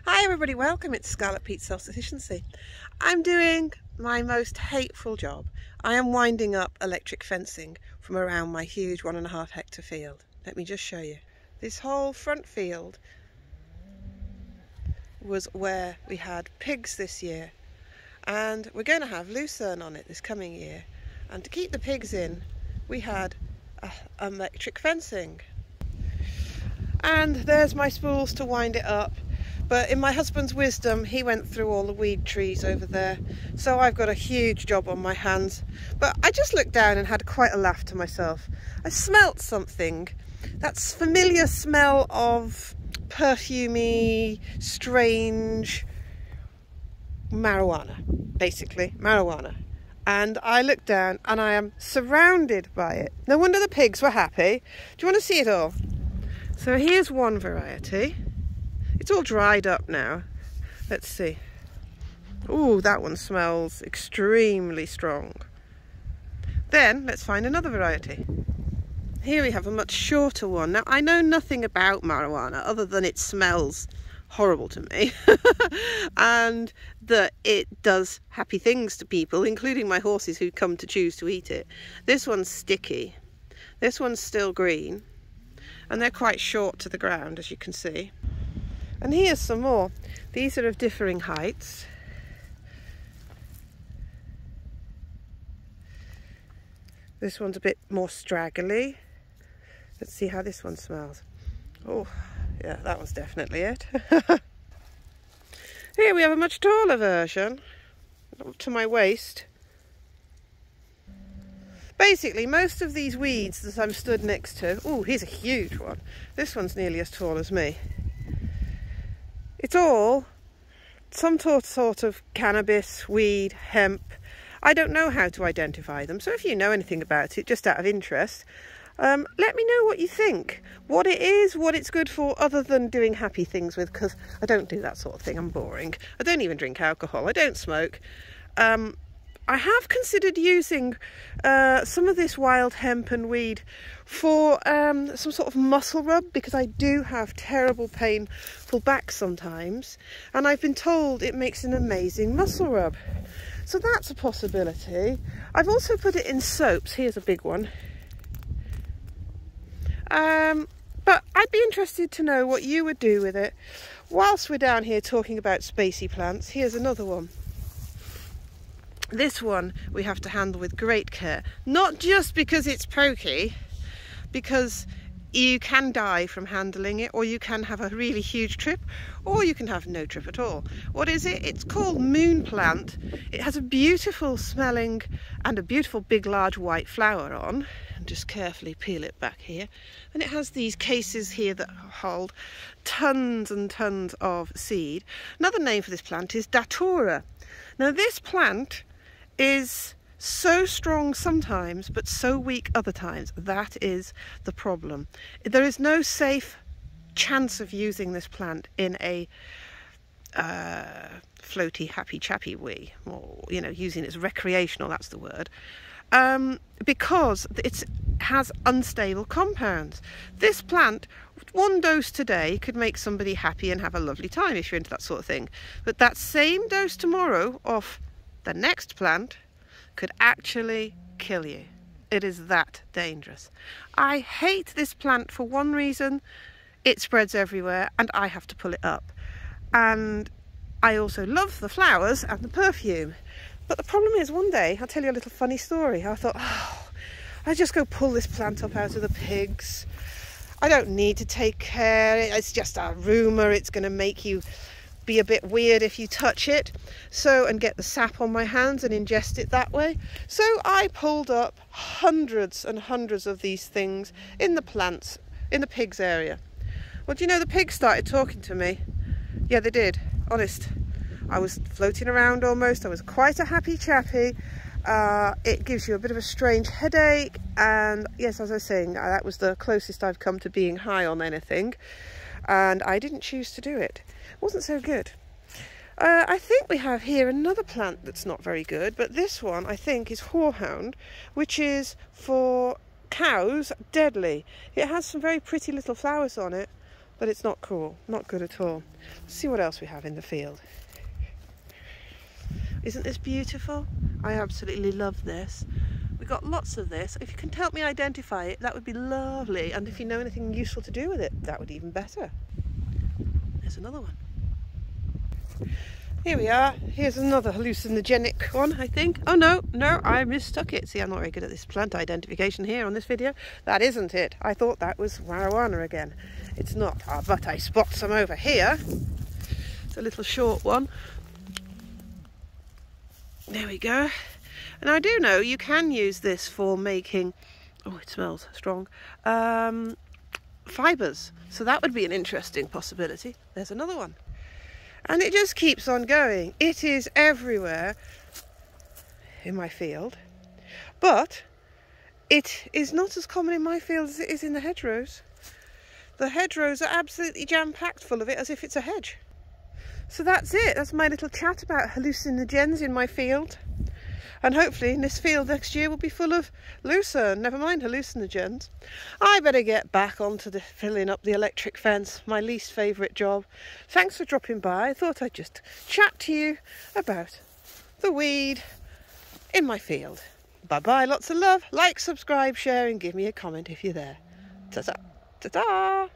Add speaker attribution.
Speaker 1: Hi everybody, welcome. It's Scarlet Pete's Self-Sufficiency. I'm doing my most hateful job. I am winding up electric fencing from around my huge 1.5 hectare field. Let me just show you. This whole front field was where we had pigs this year, and we're going to have lucerne on it this coming year. And to keep the pigs in, we had electric fencing. And there's my spools to wind it up. But in my husband's wisdom, he went through all the weed trees over there. So I've got a huge job on my hands. But I just looked down and had quite a laugh to myself. I smelt something. That familiar smell of perfumey, strange marijuana, basically, marijuana. And I looked down and I am surrounded by it. No wonder the pigs were happy. Do you want to see it all? So here's one variety. It's all dried up now. Let's see. Ooh, that one smells extremely strong. Then let's find another variety. Here we have a much shorter one. Now, I know nothing about marijuana other than it smells horrible to me and that it does happy things to people, including my horses who come to choose to eat it. This one's sticky. This one's still green. And they're quite short to the ground, as you can see. And here's some more. These are of differing heights. This one's a bit more straggly. Let's see how this one smells. Oh, yeah, that one's definitely it. Here we have a much taller version, up to my waist. Basically, most of these weeds that I'm stood next to... Oh, here's a huge one. This one's nearly as tall as me. It's all some sort of cannabis, weed, hemp. I don't know how to identify them, so if you know anything about it, just out of interest, let me know what you think. What it is, what it's good for, other than doing happy things with, because I don't do that sort of thing. I'm boring. I don't even drink alcohol. I don't smoke. I have considered using some of this wild hemp and weed for some sort of muscle rub, because I do have terrible painful back sometimes, and I've been told it makes an amazing muscle rub. So that's a possibility. I've also put it in soaps. Here's a big one. But I'd be interested to know what you would do with it. Whilst we're down here talking about spacey plants, here's another one. This one we have to handle with great care, not just because it's pokey, because you can die from handling it, or you can have a really huge trip, or you can have no trip at all. What is it? It's called moon plant. It has a beautiful smelling and a beautiful big large white flower on. And just carefully peel it back here. And it has these cases here that hold tons and tons of seed. Another name for this plant is datura. Now this plant is so strong sometimes, but so weak other times. That is the problem. There is no safe chance of using this plant in a floaty, happy, chappy way, or, you know, using it as recreational, that's the word, because it has unstable compounds. This plant, one dose today could make somebody happy and have a lovely time if you're into that sort of thing. But that same dose tomorrow of the next plant could actually kill you. It is that dangerous. I hate this plant for one reason: it spreads everywhere and I have to pull it up. And I also love the flowers and the perfume. But the problem is, one day, I'll tell you a little funny story. I thought, oh, I'll just go pull this plant up out of the pigs. I don't need to take care. It's just a rumour. It's going to make you be a bit weird if you touch it, and get the sap on my hands and ingest it that way. So I pulled up hundreds and hundreds of these things in the plants in the pigs area. Well, do you know, the pigs started talking to me? Yeah, they did, honest. I was floating around almost. I was quite a happy chappy. It gives you a bit of a strange headache, and yes, as I was saying, that was the closest I've come to being high on anything, and I didn't choose to do it. Wasn't so good. I think we have here another plant that's not very good, but this one I think is horehound, which is for cows deadly. It has some very pretty little flowers on it. but it's not cool, not good at all. Let's see what else we have in the field. Isn't this beautiful? I absolutely love this. We've got lots of this. If you can help me identify it, that would be lovely. And if you know anything useful to do with it, that would be even better. There's another one. Here we are. Here's another hallucinogenic one, I think. Oh no, I mistook it. See, I'm not very good at this plant identification here on this video. That isn't it. I thought that was marijuana again. It's not. But I spot some over here. It's a little short one. There we go. And I do know you can use this for making, oh, it smells strong, fibres. So that would be an interesting possibility. There's another one. And it just keeps on going. It is everywhere in my field. But it is not as common in my field as it is in the hedgerows. The hedgerows are absolutely jam-packed full of it, as if it's a hedge. So that's it. That's my little chat about hallucinogens in my field. And hopefully in this field next year will be full of lucerne, never mind hallucinogens. I better get back onto the filling up the electric fence, my least favourite job. Thanks for dropping by. I thought I'd just chat to you about the weed in my field. Bye-bye, lots of love. Like, subscribe, share and give me a comment if you're there. Ta-ta! Ta-ta!